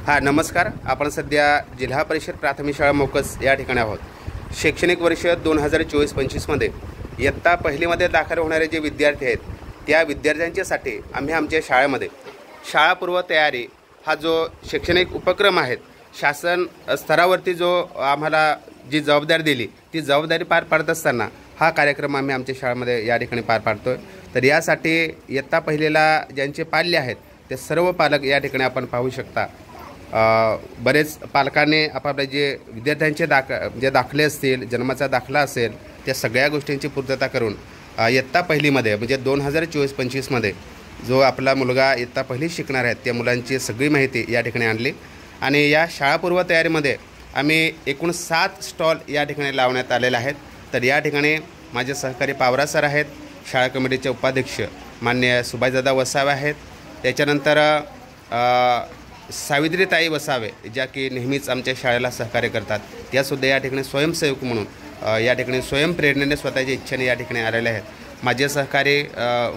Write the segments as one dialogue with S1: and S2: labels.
S1: हां नमस्कार. आपण सध्या जिल्हा परिषद प्राथमिक शाळा मोकस या ठिकाणी आहोत. शैक्षणिक वर्ष 2024-25मध्ये इयत्ता पहिलीमध्ये दाखल होणारे जे विद्यार्थी आहेत त्या विद्यार्थ्यांच्यासाठी आम्ही आमच्या शाळेमध्ये शाळापूर्व तयारी हा जो शैक्षणिक उपक्रम आहेत शासन स्तरावरती जो आम्हाला जी जबाबदारी दिली ती जबाबदारी पार पाडत असताना हा कार्यक्रम आम्ही आमच्या शाळेमध्ये या ठिकाणी पार पाडतो आहे. तर यासाठी इयत्ता पहिलीला ज्यांचे पाल्य आहेत ते सर्व पालक या ठिकाणी आपण पाहू शकता. बरेच पालकांनी आपापले जे विद्यार्थ्यांचे जे दाखले असतील, जन्माचा दाखला असेल, त्या सगळ्या गोष्टींची पूर्तता करून इयत्ता पहिलीमध्ये म्हणजे 2024-25मध्ये जो आपला मुलगा इयत्ता पहिली शिकणार आहेत त्या मुलांची सगळी माहिती या ठिकाणी आणली. आणि या शाळापूर्व तयारीमध्ये आम्ही एकूण 7 स्टॉल या ठिकाणी लावण्यात आलेले आहेत. तर या ठिकाणी माझे सहकारी पावरा सर आहेत, शाळा कमिटीचे उपाध्यक्ष माननीय सुभाषदादा वसावे आहेत, त्याच्यानंतर सावित्रीताई वसावे ज्या की नेहमीच आमच्या शाळेला सहकार्य करतात, त्यासुद्धा या ठिकाणी स्वयंसेवक म्हणून या ठिकाणी स्वयंप्रेरणेने स्वतःच्या इच्छेने या ठिकाणी आलेले आहेत. माझे सहकारी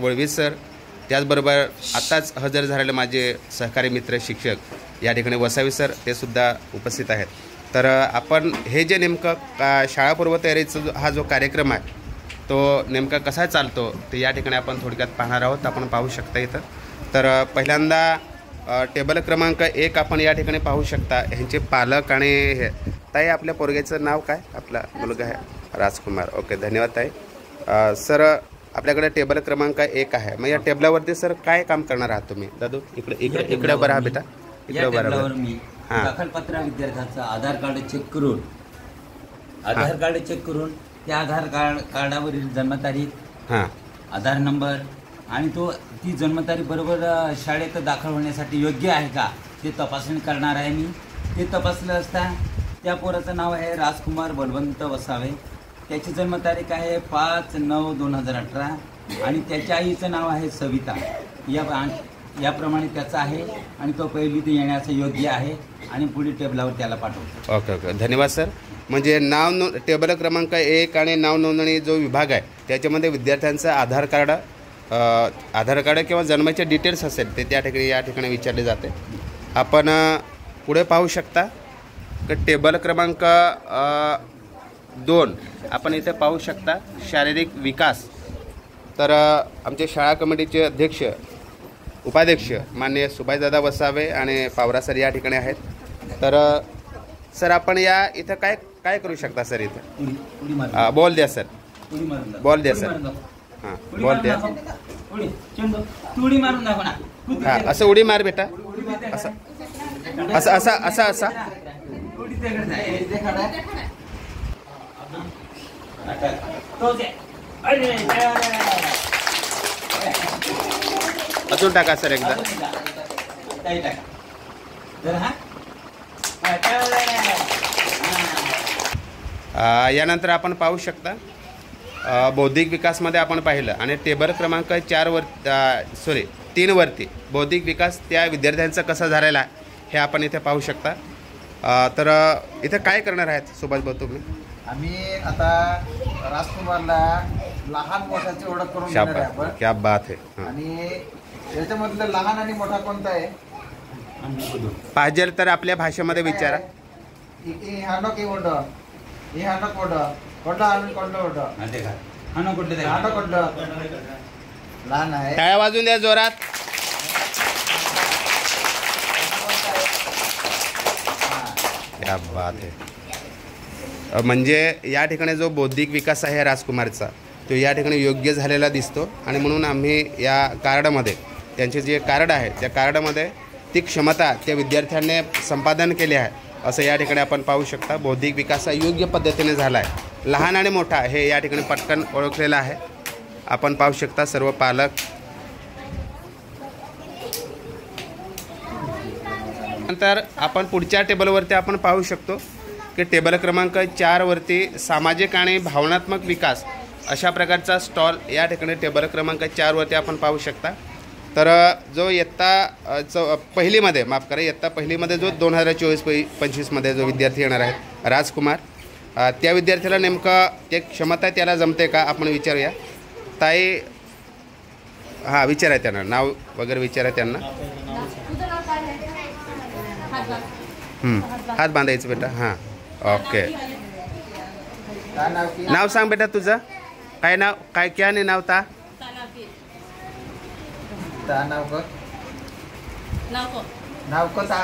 S1: वळवी सर, त्याचबरोबर आत्ताच हजर झालेले माझे सहकारी मित्र शिक्षक या ठिकाणी वसावी सर ते सुद्धा उपस्थित आहेत. तर आपण हे जे नेमकं शाळापूर्व तयारीचा हा जो कार्यक्रम आहे तो नेमका कसा चालतो ते या ठिकाणी आपण थोडक्यात पाहणार आहोत. आपण पाहू शकता इथं. तर पहिल्यांदा टेबल क्रमांक 1 आपण या ठिकाणी पाहू शकता. ह्यांचे पालक आणि हे ताई, आपल्या पोरग्याचं नाव काय? आपला मुलगा आहे राजकुमार. ओके, धन्यवाद ताई. सर आपल्याकडे टेबल क्रमांक 1 आहे. मग या टेबलावरती सर काय काम करणार आहात तुम्ही? दादू इकडे बरं हा बेटा, इकडे बरोबर.
S2: हां, दाखलपत्र विद्यार्थ्याचं आधार कार्ड चेक करून त्या आधार कार्डावरील जन्मतारीख, हां, आधार नंबर आणि ती जन्मतारीख बरोबर शाळेत दाखल होण्यासाठी योग्य आहे का ते तपासणी करणार आहे मी. ते तपासलं असता त्या पोराचं नाव आहे राजकुमार बलवंत वसावे, त्याची जन्मतारीख आहे 5/9/2018 आणि त्याच्या आईचं नाव आहे सविता. याप्रमाणे त्याचं आहे आणि तो पहिलीत येण्याचं योग्य आहे आणि पुढील टेबलावर त्याला पाठवतो.
S1: ओके, धन्यवाद सर. म्हणजे टेबल क्रमांक 1 आणि नाव नोंदणी जो विभाग आहे त्याच्यामध्ये विद्यार्थ्यांचं आधार कार्ड किंवा जन्माचे डिटेल्स असेल ते त्या ठिकाणी या ठिकाणी विचारले जाते. आपण पुढे पाहू शकता की टेबल क्रमांक 2 आपण इथे पाहू शकता शारीरिक विकास. तर आमचे शाळा कमिटीचे अध्यक्ष उपाध्यक्ष माननीय सुभाषदादा वसावे आणि पावरा सर या ठिकाणी आहेत. तर सर आपण या इथं काय करू शकता सर? इथं बॉल द्या सर, बॉल द्या सर. हां, बॉल द्या. हां, असं उडी मार बेटा, असं असं असं असं असं अजून टाका सर एकदा. यानंतर आपण पाहू शकता बौद्धिक विकासमध्ये आपण पाहिलं आणि टेबल क्रमांक 3 वरती बौद्धिक विकास त्या विद्यार्थ्यांचा कसा झालेला आहे हे आपण इथे पाहू शकता. तर इथे काय करणार आहेत सुभाष भाऊ तुम्ही?
S3: आम्ही आता राजकुमारला लहान मोठ्याची ओळख करून देणार आहे आपण.
S1: क्या बात आहे.
S3: आणि याच्यामधलं लहान आणि मोठा कोणता आहे
S1: पाहिजे तर आपल्या भाषेमध्ये विचारा.
S3: लहान आहे,
S1: टाळ्या वाजून द्या जोरात. क्या बात आहे. म्हणजे या ठिकाणी जो बौद्धिक विकास आहे राजकुमारचा तो या ठिकाणी योग्य झालेला दिसतो आणि म्हणून आम्ही या कार्डामध्ये त्यांचे जे कार्ड आहे त्या कार्डामध्ये ती क्षमता त्या विद्यार्थ्यांनी संपादन केले आहे असं या ठिकाणी आपण पाहू शकता. बौद्धिक विकास हा योग्य पद्धतीने झाला आहे. लहान आणि मोठा हे या ठिकाणी पटकन ओळखलेलं आहे. आपण पाहू शकता सर्व पालक. नंतर आपण पुढच्या टेबलवरती आपण पाहू शकतो की टेबल क्रमांक 4 वरती सामाजिक आणि भावनात्मक विकास अशा प्रकारचा स्टॉल या ठिकाणी टेबल क्रमांक 4 वरती आपण पाहू शकता. तर जो इयत्ता पहिलीमध्ये इयत्ता पहिलीमध्ये जो 2024-25मध्ये जो विद्यार्थी येणार आहे राजकुमार, त्या विद्यार्थ्याला नेमकं ते क्षमता त्याला जमते का आपण विचारूया. ताई, हां विचारा त्यांना नाव वगैरे विचारा त्यांना. हात बांधायचं बेटा. हां ओके.
S3: काय नाव की
S1: नाव सांग बेटा तुझं. काय नाव काय क्या ने नाव ता
S3: ता नाव को ता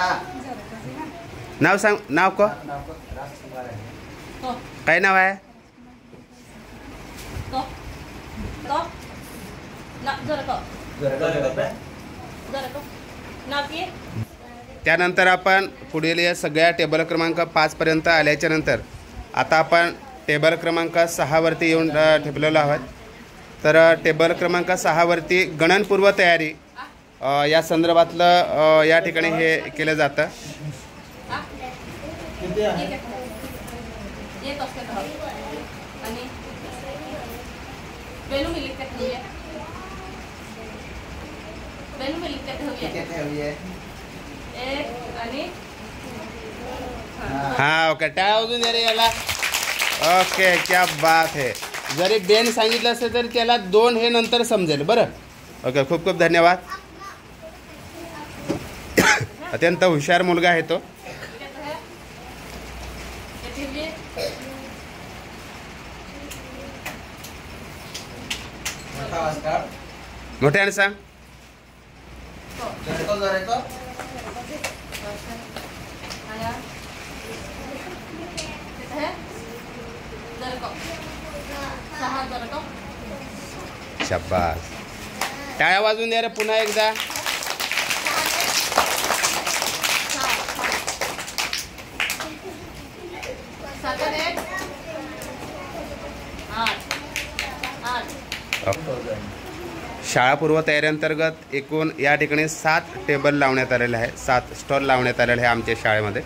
S1: नाव सांग. नाव को
S3: नाव को राजकुमार आहे.
S1: काय नाव आहे. त्यानंतर आपण पुढील या सगळ्या टेबल क्रमांक 5 पर्यंत आल्याच्या नंतर आता आपण टेबल क्रमांक 6 वरती येऊन ठेपलेलो आहोत. तर टेबल क्रमांक 6 वरती गणनपूर्व तयारी या संदर्भातलं या ठिकाणी हे केलं जातं.
S3: किती ठेवली आहे?
S1: हां ओके. टाळ्या वाजून द्या रे याला. ओके क्या बात है. जरी बेन सांगितलं असेल तरी त्याला 2 हे नंतर समजेल. बरं ओके. खूप खूप धन्यवाद. अत्यंत हुशार मुलगा आहे तो.
S3: मोठा आवाज काढ.
S1: मोठ्याने सांग.
S3: जरेतो
S1: शाबास. टाळ्या वाजून द्या रे पुन्हा एकदा. शाळापूर्व तयारीअंतर्गत एकूण या ठिकाणी 7 टेबल लावण्यात आलेले आहे. 7 स्टॉल लावण्यात आलेले आहे आमच्या शाळेमध्ये.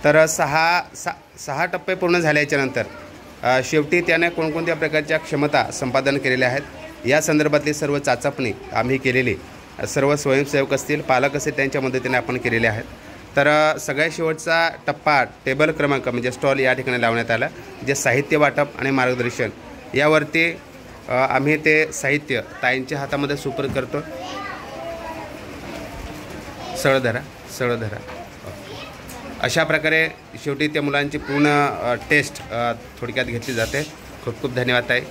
S1: तर 6 टप्पे पूर्ण झाल्याच्या नंतर शेवटी त्याने कोणकोणत्या प्रकारच्या क्षमता संपादन केलेल्या आहेत या संदर्भातली सर्व चाचपणी आम्ही केलेली. सर्व स्वयंसेवक असतील पालक असतील त्यांच्या मदतीने आपण केलेले आहेत. तर सगळ्यात शेवटचा टप्पा टेबल क्रमांक म्हणजे स्टॉल या ठिकाणी लावण्यात आला. जे साहित्य वाटप आणि मार्गदर्शन यावरती आम्ही ते साहित्य ताईंच्या हातामध्ये सुपूर्द करतो. सरळ धरा. अशा प्रकारे शेवटी त्या मुलांची पूर्ण टेस्ट थोडक्यात घेतली जाते. खूप खूप धन्यवाद ताई.